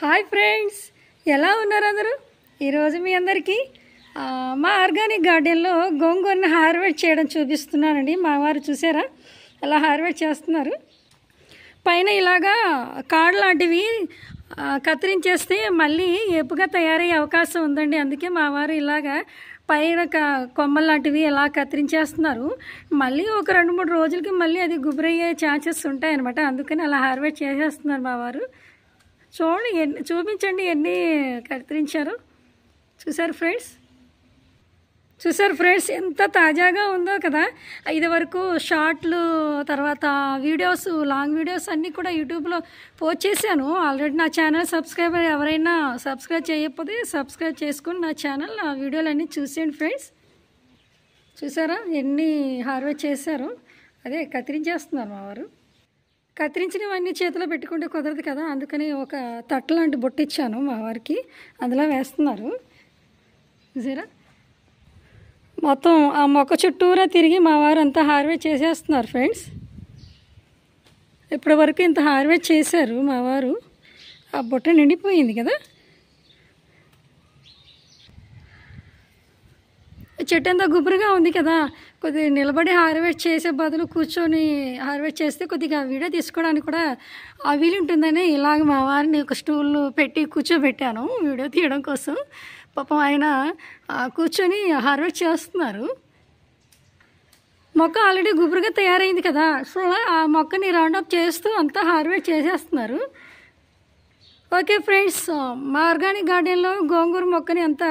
Hi friends, ఎలా ఉన్నారు అందరూ? ఈరోజు మీ అందరికీ మా ఆర్గానిక్ గార్డెన్లో గోంగూరని హార్వెస్ట్ చేయడం చూపిస్తున్నానండి. మా వారు చూసారా ఎలా హార్వెస్ట్ చేస్తున్నారు. పైన ఇలాగా కాడు లాంటివి కత్తిరించేస్తే మళ్ళీ ఏపుగా తయారయ్యే అవకాశం ఉందండి. అందుకే మా వారు ఇలాగా పైన కొమ్మలు లాంటివి ఎలా కత్తిరించేస్తున్నారు. మళ్ళీ ఒక 2-3 రోజులకి మళ్ళీ అది గుబురయ్యే ఛాన్సెస్ ఉంటాయన్నమాట. అందుకని అలా హార్వెస్ట్ చేసేస్తున్నారు మా వారు. చూడండి, చూపించండి ఎన్ని కత్తిరించారు. చూసారు ఫ్రెండ్స్ ఎంత తాజాగా ఉందో కదా. ఇది వరకు షార్ట్లు, తర్వాత వీడియోస్, లాంగ్ వీడియోస్ అన్నీ కూడా యూట్యూబ్లో పోస్ట్ చేశాను ఆల్రెడీ. నా ఛానల్ సబ్స్క్రైబర్ ఎవరైనా సబ్స్క్రైబ్ చేయకపోతే సబ్స్క్రైబ్ చేసుకుని నా ఛానల్, నా వీడియోలన్నీ చూసేయండి ఫ్రెండ్స్. చూసారా ఎన్ని హార్వెస్ట్ చేశారు. అదే కత్తిరించేస్తున్నారు మా వారు. కత్తిరించినవన్నీ చేతిలో పెట్టుకుంటే కుదరదు కదా, అందుకని ఒక తట్ట లాంటి బొట్టు ఇచ్చాను మా వారికి, అందులో వేస్తున్నారు. చూసారా మొత్తం ఆ మొక్క చుట్టూరా తిరిగి మా వారు అంతా హార్వెస్ట్ చేసేస్తున్నారు ఫ్రెండ్స్. ఇప్పటి వరకు ఇంత హార్వెస్ట్ చేశారు మా వారు. ఆ బొట్ట నిండిపోయింది కదా. చెట్టు అంతా గుబురుగా ఉంది కదా, కొద్దిగా నిలబడి హార్వెస్ట్ చేసే బదులు కూర్చొని హార్వెస్ట్ చేస్తే కొద్దిగా వీడియో తీసుకోవడానికి కూడా ఆ వీలు ఉంటుందని ఇలాగ మా వారిని ఒక స్టూల్ పెట్టి కూర్చోబెట్టాను వీడియో తీయడం కోసం. పాపం ఆయన కూర్చొని హార్వెస్ట్ చేస్తున్నారు. మొక్క ఆల్రెడీ గుబురుగా తయారైంది కదా, సో ఆ మొక్కని రౌండప్ చేస్తూ అంతా హార్వెస్ట్ చేసేస్తున్నారు. ఓకే ఫ్రెండ్స్, మా ఆర్గానిక్ గార్డెన్లో గోంగూర మొక్కని అంతా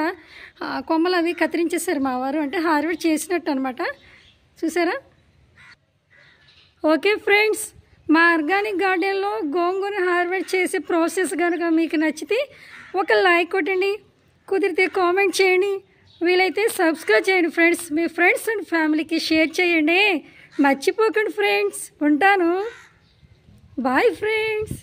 కొమ్మలు అవి కత్తిరించేశారు మా వారు, అంటే హార్వెస్ట్ చేసినట్టు అనమాట. చూసారా. ఓకే ఫ్రెండ్స్, మా ఆర్గానిక్ గార్డెన్లో గోంగూర హార్వెస్ట్ చేసే ప్రాసెస్ కనుక మీకు నచ్చితే ఒక లైక్ కొట్టండి, కుదిరితే కామెంట్ చేయండి, వీలైతే సబ్స్క్రైబ్ చేయండి ఫ్రెండ్స్. మీ ఫ్రెండ్స్ అండ్ ఫ్యామిలీకి షేర్ చేయండి, మర్చిపోకండి ఫ్రెండ్స్. ఉంటాను, బాయ్ ఫ్రెండ్స్.